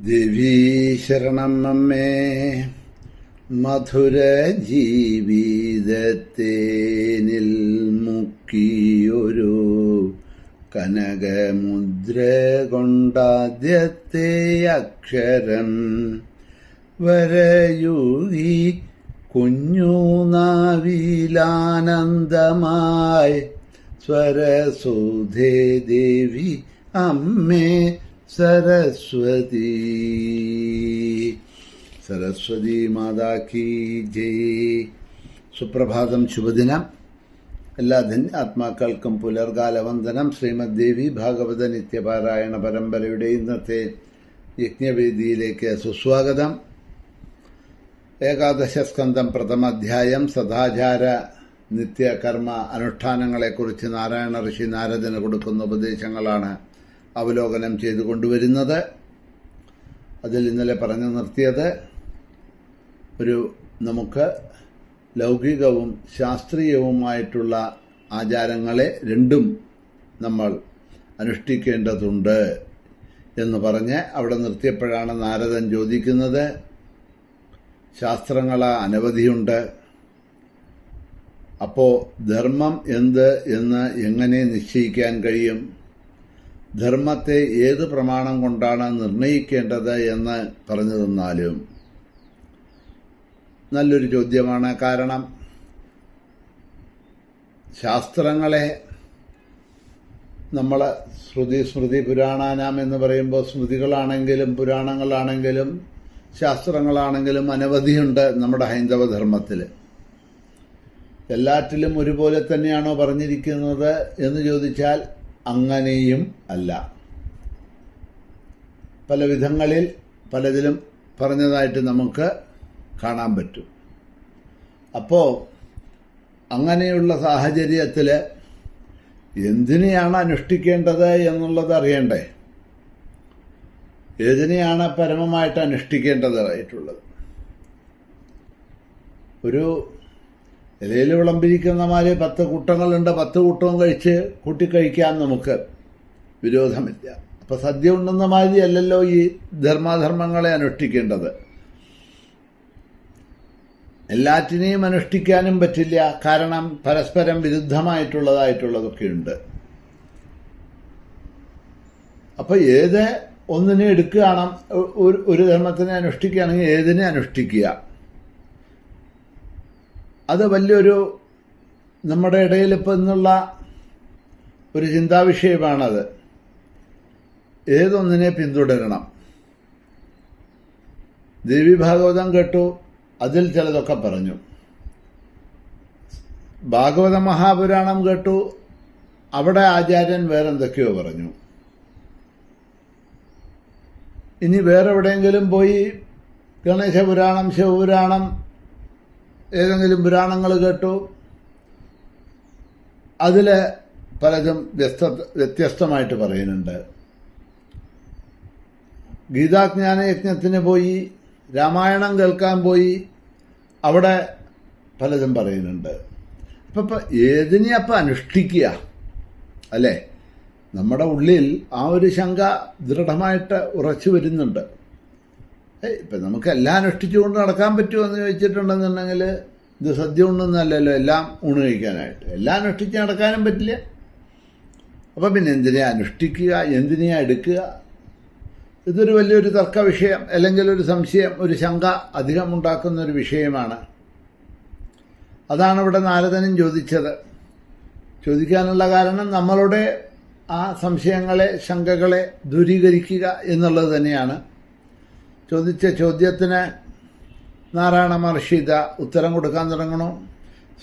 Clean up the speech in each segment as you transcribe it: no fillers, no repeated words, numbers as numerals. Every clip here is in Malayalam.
ദേവീ ശരണം അമ്മേ. മധുര ജീവിതത്തേനിൽ മുക്കിയൊരു കനകമുദ്ര കൊണ്ടാദ്യത്തെ അക്ഷരം വരയുകി കുഞ്ഞുനാവിലാനന്ദമായി സ്വരസുധേ ദേവി അമ്മേ സരസ്വതി. സരസ്വതി മാതാ കി ജയ്. സുപ്രഭാതം, ശുഭദിനം. എല്ലാ ധന്യാത്മാക്കൾക്കും പുലർകാല വന്ദനം. ശ്രീമദ് ദേവി ഭാഗവത നിത്യപാരായണ പരമ്പരയുടെ ഇന്നത്തെ യജ്ഞവേദിയിലേക്ക് സുസ്വാഗതം. ഏകാദശ സ്കന്ധം പ്രഥമാധ്യായം സദാചാര നിത്യകർമ്മ അനുഷ്ഠാനങ്ങളെക്കുറിച്ച് നാരായണ ഋഷി നാരദന് കൊടുക്കുന്ന ഉപദേശങ്ങളാണ് അവലോകനം ചെയ്തു കൊണ്ടുവരുന്നത്. അതിൽ ഇന്നലെ പറഞ്ഞു നിർത്തിയത് നമുക്ക് ലൗകികവും ശാസ്ത്രീയവുമായിട്ടുള്ള ആചാരങ്ങളെ രണ്ടും നമ്മൾ അനുഷ്ഠിക്കേണ്ടതുണ്ട് എന്ന് പറഞ്ഞ് അവിടെ നിർത്തിയപ്പോഴാണ് നാരദൻ ചോദിക്കുന്നത്, ശാസ്ത്രങ്ങൾ അനവധിയുണ്ട്, അപ്പോൾ ധർമ്മം എന്ത് എന്ന് എങ്ങനെ നിശ്ചയിക്കാൻ കഴിയും? ധർമ്മത്തെ ഏത് പ്രമാണം കൊണ്ടാണ് നിർണയിക്കേണ്ടത് എന്ന് പറഞ്ഞു തന്നാലും നല്ലൊരു ചോദ്യമാണ്. കാരണം ശാസ്ത്രങ്ങളെ നമ്മൾ സ്മൃതി പുരാണാനാം എന്ന് പറയുമ്പോൾ സ്മൃതികളാണെങ്കിലും പുരാണങ്ങളാണെങ്കിലും ശാസ്ത്രങ്ങളാണെങ്കിലും അനവധിയുണ്ട് നമ്മുടെ ഹൈന്ദവ ധർമ്മത്തിൽ. എല്ലാറ്റിലും ഒരുപോലെ തന്നെയാണോ പറഞ്ഞിരിക്കുന്നത് എന്ന് ചോദിച്ചാൽ അങ്ങനെയും അല്ല. പല വിധങ്ങളിൽ പലതിലും പറഞ്ഞതായിട്ട് നമുക്ക് കാണാൻ പറ്റും. അപ്പോൾ അങ്ങനെയുള്ള സാഹചര്യത്തിൽ എന്തിനെയാണ് അനുഷ്ഠിക്കേണ്ടത് എന്നുള്ളത് അറിയണ്ടേ? ഏതിനെയാണ് പരമമായിട്ട് അനുഷ്ഠിക്കേണ്ടതായിട്ടുള്ളത്? ഒരു ഇലയിൽ വിളമ്പിരിക്കുന്ന മാതിരി 10 കൂട്ടങ്ങളുണ്ട്, 10 കൂട്ടവും കൂട്ടിക്കഴിക്കാൻ നമുക്ക് വിരോധമില്ല. അപ്പം സദ്യ ഉണ്ടെന്ന മാതിരി അല്ലല്ലോ ഈ ധർമാധർമ്മങ്ങളെ അനുഷ്ഠിക്കേണ്ടത്. എല്ലാറ്റിനെയും അനുഷ്ഠിക്കാനും പറ്റില്ല. കാരണം പരസ്പരം വിരുദ്ധമായിട്ടുള്ളതൊക്കെയുണ്ട്. അപ്പം ഏത് ഒന്നിനെ എടുക്കുകയാണ്, ഒരു ധർമ്മത്തിനെ അനുഷ്ഠിക്കുകയാണെങ്കിൽ ഏതിനെ അനുഷ്ഠിക്കുക? അത് വലിയൊരു നമ്മുടെ ഇടയിൽ ഇപ്പം ഇന്നുള്ള ഒരു ചിന്താവിഷയമാണത്. ഏതൊന്നിനെ പിന്തുടരണം? ദേവി ഭാഗവതം കേട്ടു, അതിൽ ചിലതൊക്കെ പറഞ്ഞു. ഭാഗവത മഹാപുരാണം കേട്ടു, അവിടെ ആചാര്യൻ വേറെന്തൊക്കെയോ പറഞ്ഞു. ഇനി വേറെ എവിടെയെങ്കിലും പോയി ഗണേശപുരാണം, ശിവപുരാണം, ഏതെങ്കിലും പുരാണങ്ങൾ കേട്ടു, അതിൽ പലതും വ്യത്യസ്തമായിട്ട് പറയുന്നുണ്ട്. ഗീതാജ്ഞാന യജ്ഞത്തിന് പോയി, രാമായണം കേൾക്കാൻ പോയി, അവിടെ പലതും പറയുന്നുണ്ട്. അപ്പം ഏതിനെ അനുഷ്ഠിക്കുക അല്ലേ? നമ്മുടെ ഉള്ളിൽ ആ ഒരു ശങ്ക ദൃഢമായിട്ട് ഉറച്ചു വരുന്നുണ്ട്. ഇപ്പം നമുക്ക് എല്ലാം അനുഷ്ഠിച്ചുകൊണ്ട് നടക്കാൻ പറ്റുമോ എന്ന് ചോദിച്ചിട്ടുണ്ടെന്നുണ്ടെങ്കിൽ ഇത് സദ്യ ഉണ്ടെന്നല്ലല്ലോ എല്ലാം ഊണ് കഴിക്കാനായിട്ട്. എല്ലാം അനുഷ്ഠിച്ച് നടക്കാനും പറ്റില്ല. അപ്പം പിന്നെ എന്തിനെ അനുഷ്ഠിക്കുക, എന്തിനെ എടുക്കുക? ഇതൊരു വലിയൊരു തർക്ക വിഷയം, അല്ലെങ്കിൽ ഒരു സംശയം, ഒരു ശങ്ക അധികം ഉണ്ടാക്കുന്ന ഒരു വിഷയമാണ്. അതാണ് ഇവിടെ നാരദനും ചോദിച്ചത്. ചോദിക്കാനുള്ള കാരണം നമ്മളുടെ ആ സംശയങ്ങളെ, ശങ്കകളെ ദൂരീകരിക്കുക എന്നുള്ളത് തന്നെയാണ്. ചോദിച്ച ചോദ്യത്തിന് നാരായണ മഹർഷി ഉത്തരം കൊടുക്കാൻ തുടങ്ങണു.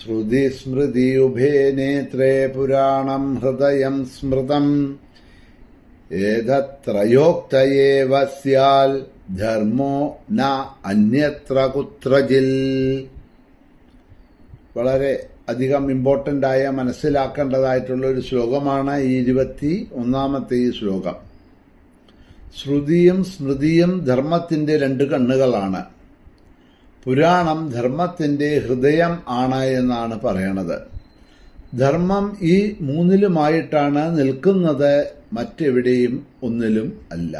ശ്രുതി സ്മൃതി ഉഭേ നേത്രേ പുരാണം ഹൃദയം സ്മൃതം ഏതത്രയോക്തയേവ സ്യാൽ ധർമ്മോ ന അന്യത്ര കുത്രജിൽ. വളരെ അധികം ഇമ്പോർട്ടൻ്റായ മനസ്സിലാക്കേണ്ടതായിട്ടുള്ള ഒരു ശ്ലോകമാണ് ഈ 21ാമത്തെ ഈ ശ്ലോകം. ശ്രുതിയും സ്മൃതിയും ധർമ്മത്തിൻ്റെ 2 കണ്ണുകളാണ്. പുരാണം ധർമ്മത്തിൻ്റെ ഹൃദയം ആണ് എന്നാണ് പറയണത്. ധർമ്മം ഈ 3ലുമായിട്ടാണ് നിൽക്കുന്നത്, മറ്റെവിടെയും ഒന്നിലും അല്ല.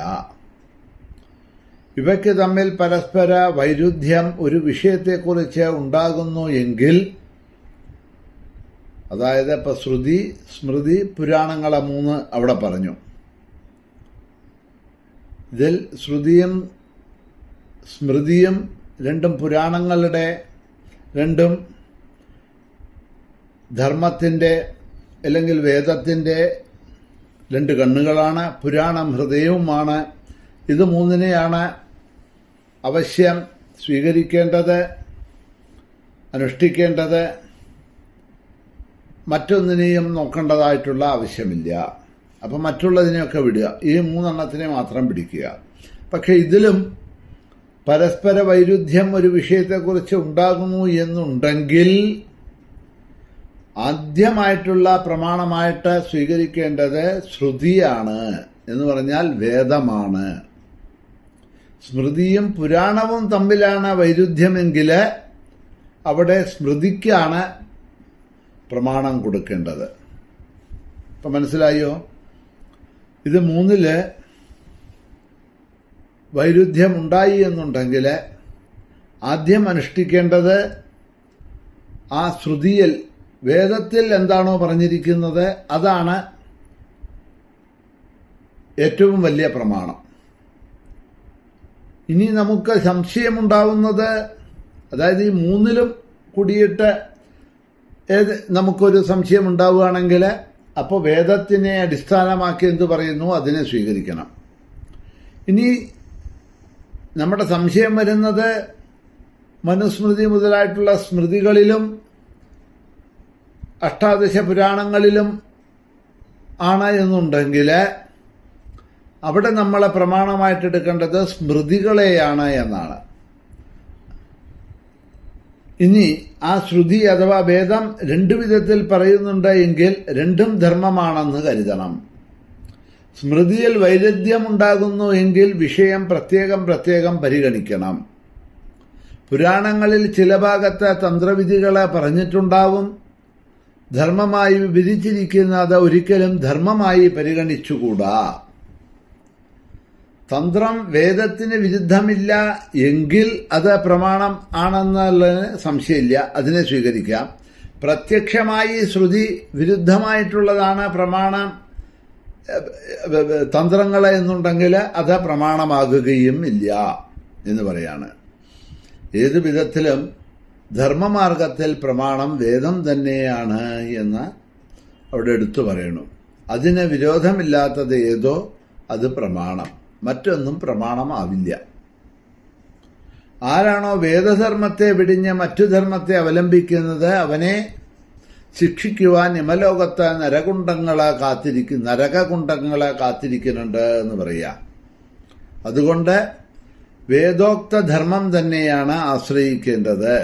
ഇവയ്ക്ക് തമ്മിൽ പരസ്പര വൈരുദ്ധ്യം ഒരു വിഷയത്തെക്കുറിച്ച് ഉണ്ടാകുന്നു എങ്കിൽ, അതായത് ഇപ്പൊ ശ്രുതി, സ്മൃതി, പുരാണങ്ങളെ 3 അവിടെ പറഞ്ഞു. ഇതിൽ ശ്രുതിയും സ്മൃതിയും രണ്ടും പുരാണങ്ങളുടെ, രണ്ടും ധർമ്മത്തിൻ്റെ അല്ലെങ്കിൽ വേദത്തിൻ്റെ 2 കണ്ണുകളാണ്. പുരാണം ഹൃദയവുമാണ്. ഇത് 3നെയാണ് അവശ്യം സ്വീകരിക്കേണ്ടത്, അനുഷ്ഠിക്കേണ്ടത്. മറ്റൊന്നിനെയും നോക്കേണ്ടതായിട്ടുള്ള ആവശ്യമില്ല. അപ്പം മറ്റുള്ളതിനെയൊക്കെ വിടുക, ഈ 3 എണ്ണത്തിനെ മാത്രം പിടിക്കുക. പക്ഷെ ഇതിലും പരസ്പര വൈരുദ്ധ്യം ഒരു വിഷയത്തെക്കുറിച്ച് ഉണ്ടാകുന്നു എന്നുണ്ടെങ്കിൽ ആദ്യമായിട്ടുള്ള പ്രമാണമായിട്ട് സ്വീകരിക്കേണ്ടത് ശ്രുതിയാണ്, എന്ന് പറഞ്ഞാൽ വേദമാണ്. സ്മൃതിയും പുരാണവും തമ്മിലാണ് വൈരുദ്ധ്യമെങ്കിൽ അവിടെ സ്മൃതിക്കാണ് പ്രമാണം കൊടുക്കേണ്ടത്. ഇപ്പം മനസ്സിലായോ? ഇത് 3 വൈരുദ്ധ്യം ഉണ്ടായി എന്നുണ്ടെങ്കിൽ ആദ്യം അനുഷ്ഠിക്കേണ്ടത് ആ ശ്രുതിയിൽ, വേദത്തിൽ എന്താണോ പറഞ്ഞിരിക്കുന്നത് അതാണ് ഏറ്റവും വലിയ പ്രമാണം. ഇനി നമുക്ക് സംശയമുണ്ടാവുന്നത്, അതായത് ഈ 3ലും കൂടിയിട്ട് നമുക്കൊരു സംശയം ഉണ്ടാവുകയാണെങ്കിൽ അപ്പോൾ വേദത്തിനെ അടിസ്ഥാനമാക്കി എന്ത് പറയുന്നു അതിനെ സ്വീകരിക്കണം. ഇനി നമ്മുടെ സംശയം വരുന്നത് മനുസ്മൃതി മുതലായിട്ടുള്ള സ്മൃതികളിലും അഷ്ടാദശ പുരാണങ്ങളിലും ആണ് എന്നുണ്ടെങ്കിൽ അവിടെ നമ്മളെ പ്രമാണമായിട്ട് എടുക്കേണ്ടത് സ്മൃതികളെയാണ് എന്നാണ്. ഇനി ആ ശ്രുതി അഥവാ വേദം 2 വിധത്തിൽ പറയുന്നുണ്ട് എങ്കിൽ 2ഉം ധർമ്മമാണെന്ന് കരുതണം. സ്മൃതിയിൽ വൈരുദ്ധ്യമുണ്ടാകുന്നു എങ്കിൽ വിഷയം പ്രത്യേകം പരിഗണിക്കണം. പുരാണങ്ങളിൽ ചില ഭാഗത്ത് തന്ത്രവിധികളെ പറഞ്ഞിട്ടുണ്ടാവും. ധർമ്മമായി വിവരിച്ചിരിക്കുന്നത് ഒരിക്കലും ധർമ്മമായി പരിഗണിച്ചുകൂടാ. തന്ത്രം വേദത്തിന് വിരുദ്ധമില്ല എങ്കിൽ അത് പ്രമാണം ആണെന്നുള്ളതിന് സംശയമില്ല, അതിനെ സ്വീകരിക്കാം. പ്രത്യക്ഷമായി ശ്രുതി വിരുദ്ധമായിട്ടുള്ളതാണ് പ്രമാണം തന്ത്രങ്ങൾ എന്നുണ്ടെങ്കിൽ അത് പ്രമാണമാകുകയും ഇല്ല എന്ന് പറയാണ്. ഏതു വിധത്തിലും ധർമ്മമാർഗത്തിൽ പ്രമാണം വേദം തന്നെയാണ് എന്ന് അവിടെ എടുത്തു പറയണു. അതിന് വിരോധമില്ലാത്തത് ഏതോ അത് പ്രമാണം, മറ്റൊന്നും പ്രമാണമാവില്ല. ആരാണോ വേദധർമ്മത്തെ വെടിഞ്ഞ് മറ്റു ധർമ്മത്തെ അവലംബിക്കുന്നത് അവനെ ശിക്ഷിക്കുവാൻ യമലോകത്ത് നരകകുണ്ടങ്ങളെ കാത്തിരിക്കുന്നുണ്ട് എന്ന് പറയാം. അതുകൊണ്ട് വേദോക്ത ധർമ്മം തന്നെയാണ് ആശ്രയിക്കേണ്ടത്.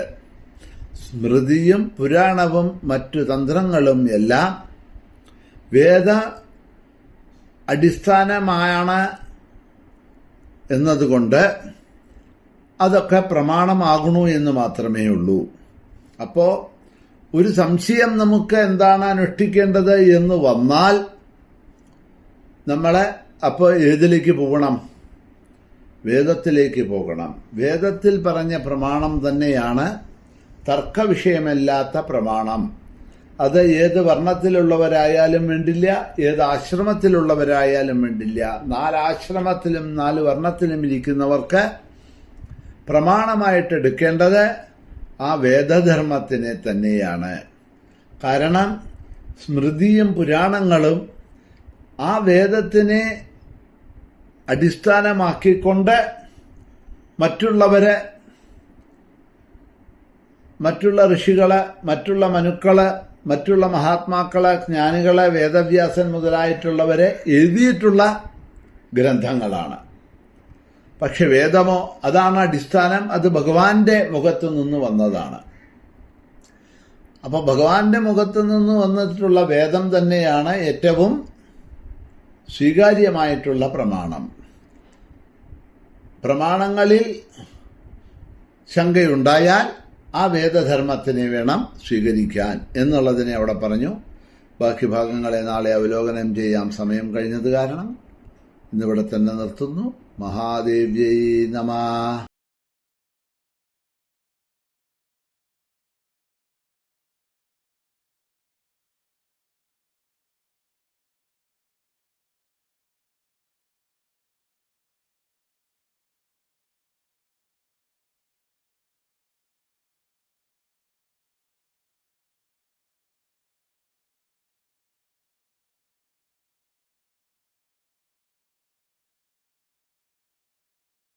സ്മൃതിയും പുരാണവും മറ്റു തന്ത്രങ്ങളും എല്ലാം വേദ അടിസ്ഥാനമാണ് എന്നതുകൊണ്ട് അതൊക്കെ പ്രമാണമാകണു എന്ന് മാത്രമേ ഉള്ളൂ. അപ്പോൾ ഒരു സംശയം നമുക്ക് എന്താണ് അനുഷ്ഠിക്കേണ്ടത് എന്ന് വന്നാൽ നമ്മളെ അപ്പോൾ ഏതിലേക്ക് പോകണം? വേദത്തിലേക്ക് പോകണം. വേദത്തിൽ പറഞ്ഞ പ്രമാണം തന്നെയാണ് തർക്കവിഷയമല്ലാത്ത പ്രമാണം. അത് ഏത് വർണ്ണത്തിലുള്ളവരായാലും വേണ്ടില്ല, ഏത് ആശ്രമത്തിലുള്ളവരായാലും വേണ്ടില്ല. 4 ആശ്രമത്തിലും 4 വർണ്ണത്തിലും ഇരിക്കുന്നവർക്ക് പ്രമാണമായിട്ട് എടുക്കേണ്ടത് ആ വേദധർമ്മത്തിനെ തന്നെയാണ്. കാരണം സ്മൃതിയും പുരാണങ്ങളും ആ വേദത്തിനെ അടിസ്ഥാനമാക്കിക്കൊണ്ട് മറ്റുള്ള ഋഷികള്, മറ്റുള്ള മനുക്കള്, മറ്റുള്ള മഹാത്മാക്കള്, ജ്ഞാനികള്, വേദവ്യാസൻ മുതലായിട്ടുള്ളവരെ എഴുതിയിട്ടുള്ള ഗ്രന്ഥങ്ങളാണ്. പക്ഷെ വേദമോ അതാണ് അടിസ്ഥാനം, അത് ഭഗവാന്റെ മുഖത്തു നിന്ന് വന്നതാണ്. അപ്പോൾ ഭഗവാന്റെ മുഖത്തു നിന്ന് വന്നിട്ടുള്ള വേദം തന്നെയാണ് ഏറ്റവും സ്വീകാര്യമായിട്ടുള്ള പ്രമാണം. പ്രമാണങ്ങളിൽ ശങ്കയുണ്ടായാൽ ആ വേദധർമ്മത്തിനെ വേണം സ്വീകരിക്കാൻ എന്നുള്ളതിനെ അവിടെ പറഞ്ഞു. ബാക്കി ഭാഗങ്ങളെ നാളെ അവലോകനം ചെയ്യാം, സമയം കഴിഞ്ഞത് കാരണം. ഇന്നിവിടെ തന്നെ നിർത്തുന്നു. മഹാദേവ്യൈ നമഃ.